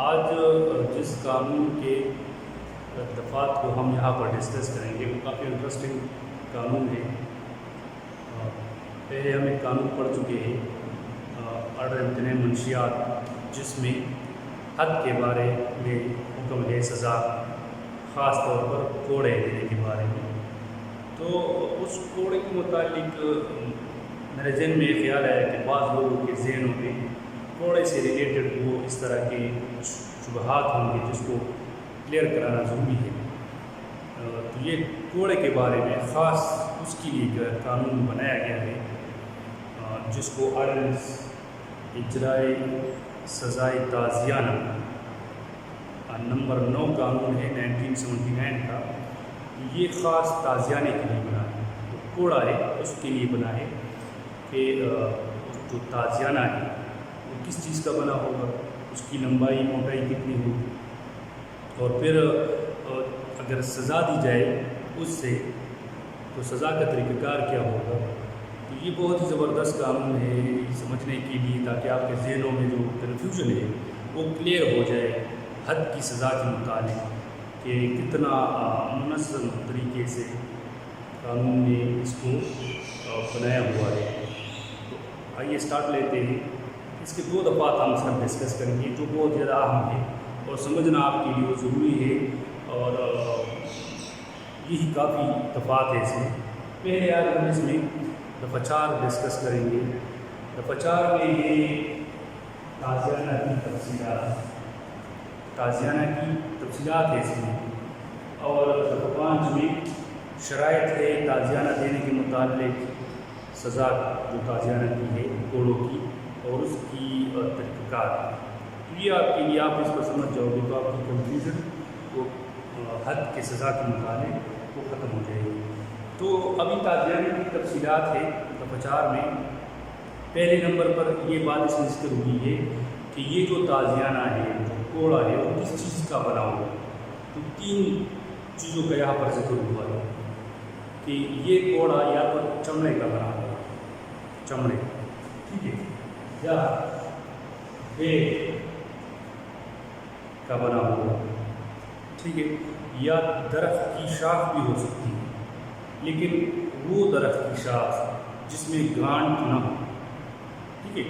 آج جس قانون کے دفعات کو ہم یہاں پر ڈسکس کریں گے وہ کافی انٹرسٹنگ قانون ہے۔ پہلے ہم ایک قانون پڑھ چکے ہیں آرڈر امتناع منشیات، جس میں حد کے بارے میں حکم ہے، سزا خاص طور پر کوڑے دینے کے بارے میں۔ تو اس کوڑے کے متعلق میرے ذہن میں یہ خیال آیا کہ بعض لوگوں کے ذہنوں میں کوڑے سے ریلیٹڈ وہ اس طرح کے شبہات ہوں گے جس کو کلیئر کرانا ضروری ہے۔ تو یہ کوڑے کے بارے میں خاص اس کے لیے قانون بنایا گیا ہے، جس کو آرڈیننس اجرائے سزائے تعزیانہ نمبر 9 قانون ہے 1979 کا۔ یہ خاص تعزیانے کے لیے بنا ہے، کوڑا ہے اس کے لیے بنا ہے کہ جو تعزیانہ ہے وہ کس چیز کا بنا ہوگا، اس کی لمبائی موٹائی کتنی ہوگی، اور پھر اگر سزا دی جائے اس سے تو سزا کا طریقہ کار کیا ہوگا۔ تو یہ بہت ہی زبردست قانون ہے سمجھنے کے لیے، تاکہ آپ کے ذہنوں میں جو کنفیوژن ہے وہ کلیئر ہو جائے حد کی سزا کے متعلق، کہ کتنا منظم طریقے سے قانون نے اس کو بنایا ہوا ہے۔ تو آئیے اسٹارٹ لیتے ہیں۔ اس کے 2 دفعات ہم سب ڈسکس کریں گے جو بہت زیادہ اہم ہے اور سمجھنا آپ کے لیے ضروری ہے، اور یہی کافی دفعات ہے اس میں۔ پہلے آج ہم اس میں دفعہ 4 ڈسکس کریں گے۔ دفعہ 4 میں یہ تعزیانہ کی تفصیلات ہے اس میں، اور دفعہ 5 میں شرائط ہے تعزیانہ دینے کے متعلق، سزا جو تعزیانہ کی ہے کوڑوں کی اور اس کی طریقہ کار۔ تو یہ آپ کے لیے، آپ اس کو سمجھ جاؤ گے تو آپ کی کنفیوژن وہ حد کے سزا کے متعلق وہ ختم ہو جائے گی۔ تو ابھی تعزیانہ کی تفصیلات ہے دفعہ 4 میں۔ پہلے نمبر پر یہ بات اس میں ذکر ہوئی ہے کہ یہ جو تعزیانہ ہے، جو کوڑا ہے، وہ کس چیز کا بنا ہوا ہے۔ تو 3 چیزوں کا یہاں پر ذکر ہوا ہے کہ یہ کوڑا یا تو چمڑے کا بنا ہوا ہے، چمڑے، ٹھیک ہے، یا بیل کا بنا ہوا، ٹھیک ہے، یا درخت کی شاخ بھی ہو سکتی ہے، لیکن وہ درخت کی شاخ جس میں گانٹ نہ ہو، ٹھیک ہے،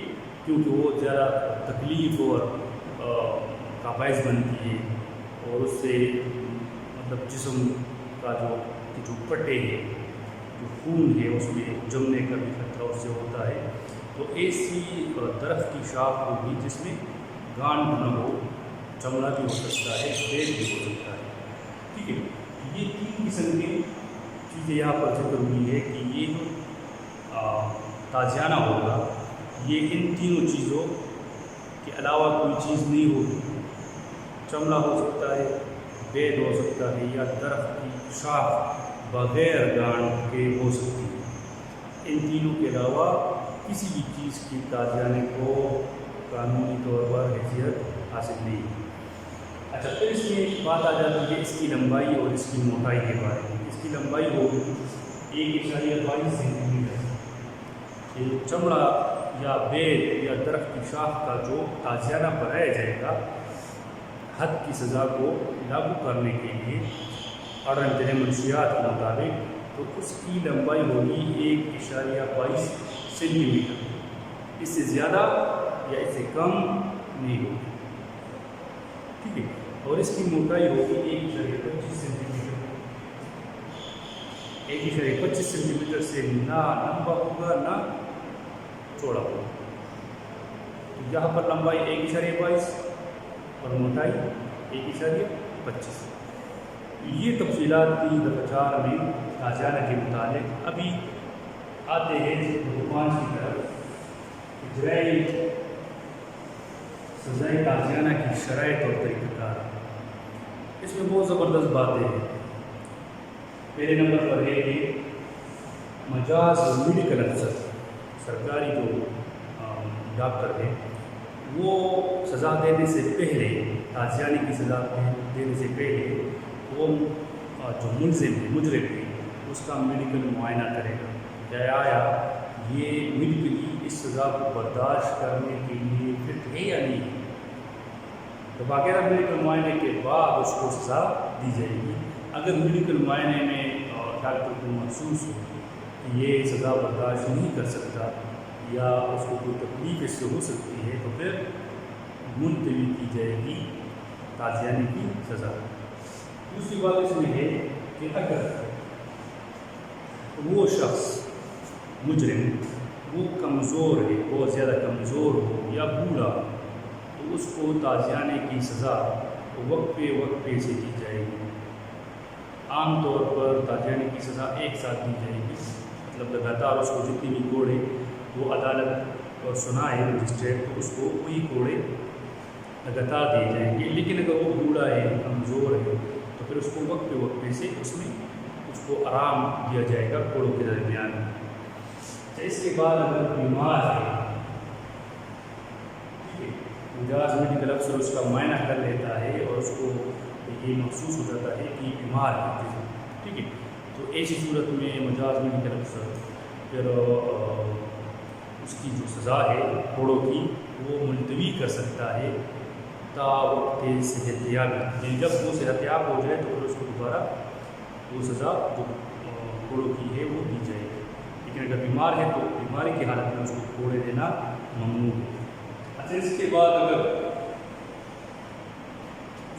کیونکہ وہ زیادہ تکلیف اور کا باعث بنتی ہے، اور اس سے مطلب جسم کا جو پٹے ہیں، جو خون ہے، اس میں جمنے کا بھی خطرہ اس سے ہوتا ہے۔ تو ایسی درخت کی شاخ ہوگی جس میں گانٹ نہ ہو، چمڑا بھی ہو سکتا ہے، بیل بھی ہو سکتا ہے، ٹھیک ہے۔ یہ 3 قسم کی چیزیں یہاں پر ذکر ہوئی ہے کہ یہ جو تعزیانہ ہوگا یہ ان 3 چیزوں کے علاوہ کوئی چیز نہیں ہوگی۔ چمڑا ہو سکتا ہے، بیل ہو سکتا ہے، یا درخت کی شاخ بغیر گانٹ کے ہو سکتی ہے۔ ان تینوں کے علاوہ کسی بھی چیز کی تعزیانے کو قانونی طور پر حیثیت حاصل نہیں ہے۔ اچھا، پھر اس میں بات آ جاتی ہے اس کی لمبائی اور اس کی موٹائی کے بارے میں۔ اس کی لمبائی ہوگی 1.22 سینٹی میٹر۔ یہ چمڑا یا بیل یا درخت کی شاخ کا جو تعزیانہ بنایا جائے گا حد کی سزا کو لاگو کرنے کے لیے آرڈر امتناع منشیات کے مطابق، تو اس کی لمبائی ہوگی 1.22 سینٹی میٹر۔ اس سے زیادہ یا اس سے کم نہیں ہوگی، ٹھیک ہے، اور اس کی موٹائی ہوگی 1.25 سینٹی میٹر۔ 1.25 سینٹی میٹر سے نہ لمبا ہوگا نہ چوڑا ہوگا۔ تو یہاں پر لمبائی 1.22 اور موٹائی 1.25۔ یہ تفصیلات تھی دفعہ 4 میں تعزیانہ کے متعلق۔ ابھی آتے ہیں دفعہ 5 کی طرف، اجرائے سزائے تعزیانہ کی شرائط اور طریقہ کار۔ اس میں بہت زبردست باتیں ہیں۔ پہلے نمبر پر ہے کہ مجاز میڈیکل افسر، سرکاری جو ڈاکٹر ہے، وہ سزا دینے سے پہلے، تعزیانے کی سزا دینے سے پہلے وہ جو ملزم ہے، مجرم ہے، اس کا میڈیکل معائنہ کرے گا کہ آیا یہ میڈیکلی اس سزا کو برداشت کرنے کے لیے فٹ ہے یا نہیں۔ تو باقاعدہ میڈیکل معائنے کے بعد اس کو سزا دی جائے گی۔ اگر میڈیکل معائنے میں ڈاکٹر کو محسوس ہو کہ یہ سزا برداشت نہیں کر سکتا یا اس کو کوئی تکلیف اس سے ہو سکتی ہے تو پھر ملتوی کی جائے گی تازیانی کی سزا۔ دوسری بات اس میں ہے کہ اگر وہ شخص مجرم وہ کمزور ہے، بہت زیادہ کمزور ہو یا بوڑھا ہو تو اس کو تازیانے کی سزا وقفے سے دی جائے گی۔ عام طور پر تازیانے کی سزا ایک ساتھ دی جائے گی، مطلب لگاتار اس کو جتنی بھی کوڑے وہ عدالت اور سنائے مجسٹریٹ تو اس کو وہی کوڑے لگاتار دیے جائیں گے۔ لیکن اگر وہ بوڑھا ہے کمزور ہے تو پھر اس کو وقفے سے اس کو آرام دیا جائے گا کوڑوں کے درمیان۔ اس کے بعد اگر بیمار ہے، مجاز میڈیکل افسر اس کا معائنہ کر لیتا ہے اور اس کو یہ محسوس ہو جاتا ہے کہ بیمار ہے، ٹھیک ہے، تو ایسی صورت میں مجاز میڈیکل افسر پھر اس کی جو سزا ہے کوڑوں کی وہ ملتوی کر سکتا ہے تا وقت صحت یابی، یعنی جب وہ صحت یاب ہو جائے تو پھر اس کو دوبارہ وہ سزا جو کوڑوں کی ہے وہ دی جائے گی۔ لیکن اگر بیمار ہے تو بیماری کی حالت میں اس کو کوڑے دینا ممنوع ہے۔ اچھا، اس کے بعد اگر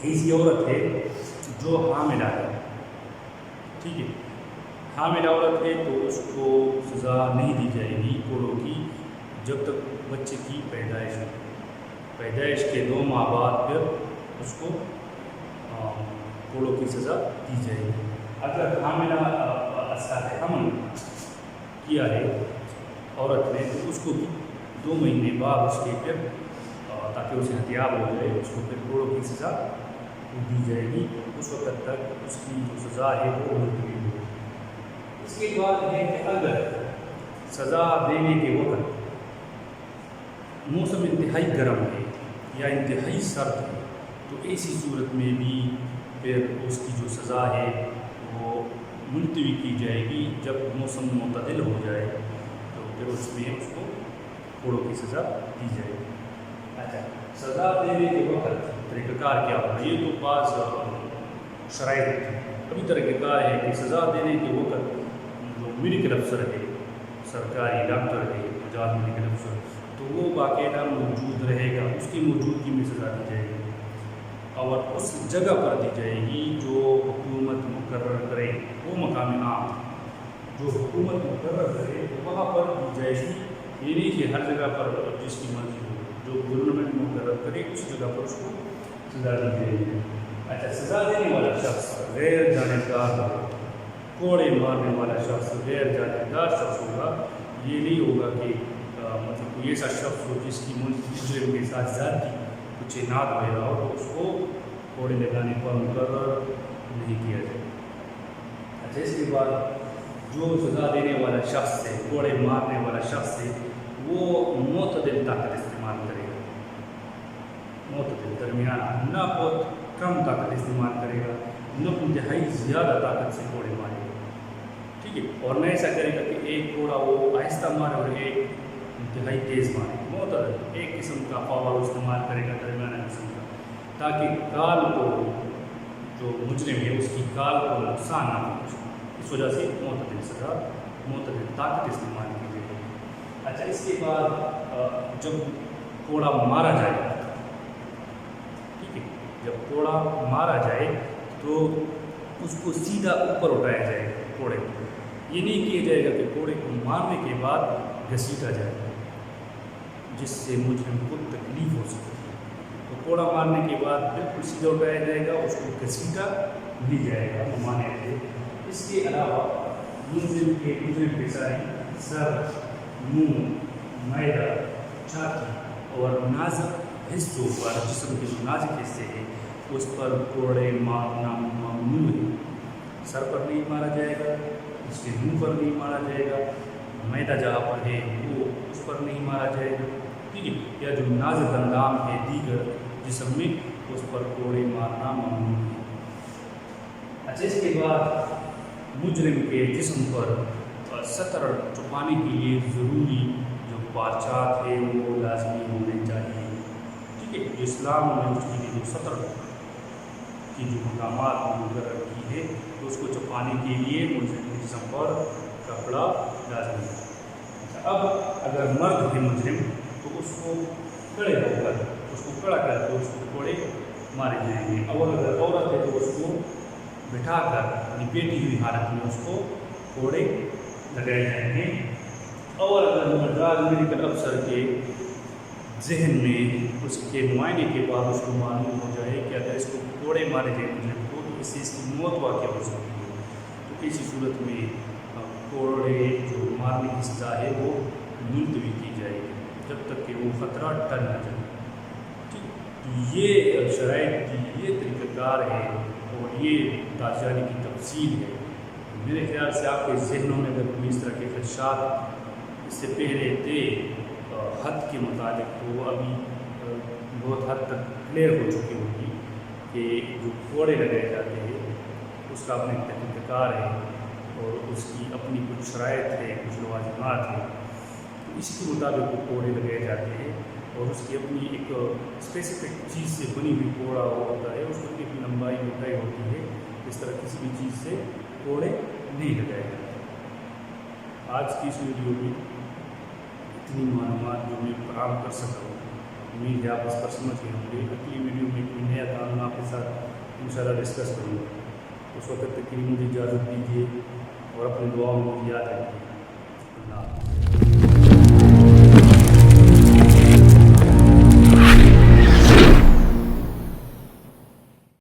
ایسی عورت ہے جو حاملہ ہے، ٹھیک ہے، حاملہ عورت ہے تو اس کو سزا نہیں دی جائے گی کوڑوں کی جب تک بچے کی پیدائش کے 2 ماہ بعد پھر اس کو کوڑوں کی سزا دی جائے گی۔ اگر حاملہ اثرات حمل کیا ہے عورت نے تو اس کو بھی 2 مہینے بعد اس کے پھر تاکہ اسے احتیاط ہو جائے اس کو پھر کوڑوں کی سزا دی جائے گی، اس وقت تک اس کی جو سزا ہے وہ ملتوی ہو۔ اس کے بعد ہے کہ اگر سزا دینے کے وقت موسم انتہائی گرم ہے یا انتہائی سرد ہے تو ایسی صورت میں بھی پھر اس کی جو سزا ہے وہ ملتوی کی جائے گی۔ جب موسم معتدل ہو جائے تو پھر اس میں اس کو کوڑوں کی سزا دی جائے گی۔ اچھا، سزا دینے کے وقت طریقہ کار کیا ہوگا؟ یہ تو بعض شرائط ابھی طریقہ کار ہے کہ سزا دینے کے وقت جو میڈیکل افسر ہے، سرکاری ڈاکٹر ہے، مجاز میڈیکل افسر، تو وہ باقاعدہ موجود رہے گا، اس کی موجودگی میں سزا دی جائے گی اور اس جگہ پر دی جائے گی جو حکومت مقرر کرے، وہ مقام عام جو حکومت مقرر کرے وہاں پر دی جائے گی۔ یہ نہیں کہ ہر جگہ پر جس کی مرضی ہو، جو گورنمنٹ مقرر کرے اس جگہ پر اس کو سزا دی جائے گی۔ اچھا، سزا دینے والا شخص غیر جانبدار ہو، کوڑے مارنے والا شخص غیر جانبدار شخص ہوگا۔ یہ نہیں ہوگا کہ مطلب کوئی ایسا شخص ہو جس کی مجرم کے ساتھ ذاتی کچھ انعد وغیرہ ہو تو اس کو کوڑے لگانے پر مقرر نہیں کیا جائے۔ اچھا، اس کے بعد جو سزا دینے والا شخص ہے، کوڑے مارنے والا شخص ہے، وہ معتدل طاقت استعمال کرے گا، معتدل درمیان، نہ بہت کم طاقت استعمال کرے گا، نہ انتہائی زیادہ طاقت سے کوڑے مارے گا، ٹھیک ہے، اور نہ ایسا کرے گا کہ ایک کوڑا وہ آہستہ مارے اور ایک انتہائی تیز مارے، معتدل ایک قسم کا پاور استعمال کرے گا، درمیانہ قسم کا، تاکہ کال کو جو مجرم ہے اس کی کال کو نقصان نہ پہنچے۔ اس وجہ سے معتدل سزا، معتدل طاقت استعمال کی جائے گی۔ اچھا، اس کے بعد جب کوڑا مارا جائے، ٹھیک ہے، جب کوڑا مارا جائے تو اس کو سیدھا اوپر اٹھایا جائے گا کوڑے کو، یہ نہیں کیا جائے گا کہ کوڑے کو مارنے کے بعد گھسیٹا جائے گا جس سے مجرم کو تکلیف ہو سکے، تو کوڑا مارنے کے بعد بالکل سیدھا اٹھایا جائے گا، اس کو گھسیٹا نہیں جائے گا ممانعت ہے۔ اس کے علاوہ مجرم کے سارے سر، منہ، معدہ، چھاتی اور نازک حصوں پر، جسم کے جو نازک حصے ہیں اس پر کوڑے مارنا ممنوع ہے۔ سر پر نہیں مارا جائے گا، اس کے منہ پر نہیں مارا جائے گا، معدہ جہاں پر ہے وہ اس پر نہیں مارا جائے گا، ٹھیک ہے، یا جو نازک اندام ہے دیگر جسم میں اس پر کوڑے مارنا ممنوع ہے۔ اچھا، اس کے بعد مجرم کے جسم پر ستر چھپانے کے لیے ضروری جو پارچات ہے وہ لازمی ہونے چاہیے، ٹھیک ٹھیک ہے. جو اسلام نے اس کی جو سطر کی جو مقامات مقرر کی ہے تو اس کو چھپانے کے لیے مجرم جسم پر کپڑا لازمی ہے. اب اگر مرد ہے مجرم تو اس کو کھڑے ہو کر اس کو کھڑا کر کے اس کو کوڑے مارے جائیں گے. اور اگر عورت ہے تو اس کو بٹھا کر لپیٹی ہوئی حالت میں اس کو کوڑے لگائے جائیں گے. اور اگر مرکز میڈیکل افسر کے ذہن میں اس کے معائنے کے بعد اس کو معلوم ہو جائے کہ اگر اس کو کوڑے مارے جائیں مجرم کو تو اس سے اس کی موت واقع ہو سکتی ہے. تو اسی صورت میں کوڑے جو مارنے کی سزا ہے وہ ملتوی کی جائے گی جب تک کہ وہ خطرہ ٹل نہ جائے. یہ شرائط کی یہ طریقہ کار ہے اور یہ تاجداری کی تفصیل ہے. میرے خیال سے آپ کے ذہنوں میں اگر کوئی اس طرح کے خدشات اس سے پہلے تھے حد کے متعلق تو وہ ابھی بہت حد تک کلیئر ہو چکی ہوگی کہ جو کوڑے لگائے جاتے ہیں اس کا اپنا طریقہ کار ہے اور اس کی اپنی کچھ شرائط ہے, کچھ لوازمات ہیں. تو اس کے مطابق وہ کوڑے لگائے جاتے ہیں اور اس کی اپنی ایک اسپیسیفک چیز سے بنی ہوئی کوڑا ہوتا ہے, اس کی اپنی لمبائی موٹائی ہوتی ہے. اس طرح کسی بھی چیز سے کوڑے نہیں لگائے جاتے. آج کی اس ویڈیو میں اتنی معلومات جو میں فراہم کر سکتا ہوں, امید ہے آپ اس پر سمجھ گئے ہوں گے. اگلی ویڈیو میں کوئی نیا قانون آپ کے ساتھ انشاءاللہ ڈسکس کروں گا. اس وقت تک کے لیے مجھے اجازت دیجیے اور اپنی دعاؤں میں یاد رکھیے. اللہ حافظ.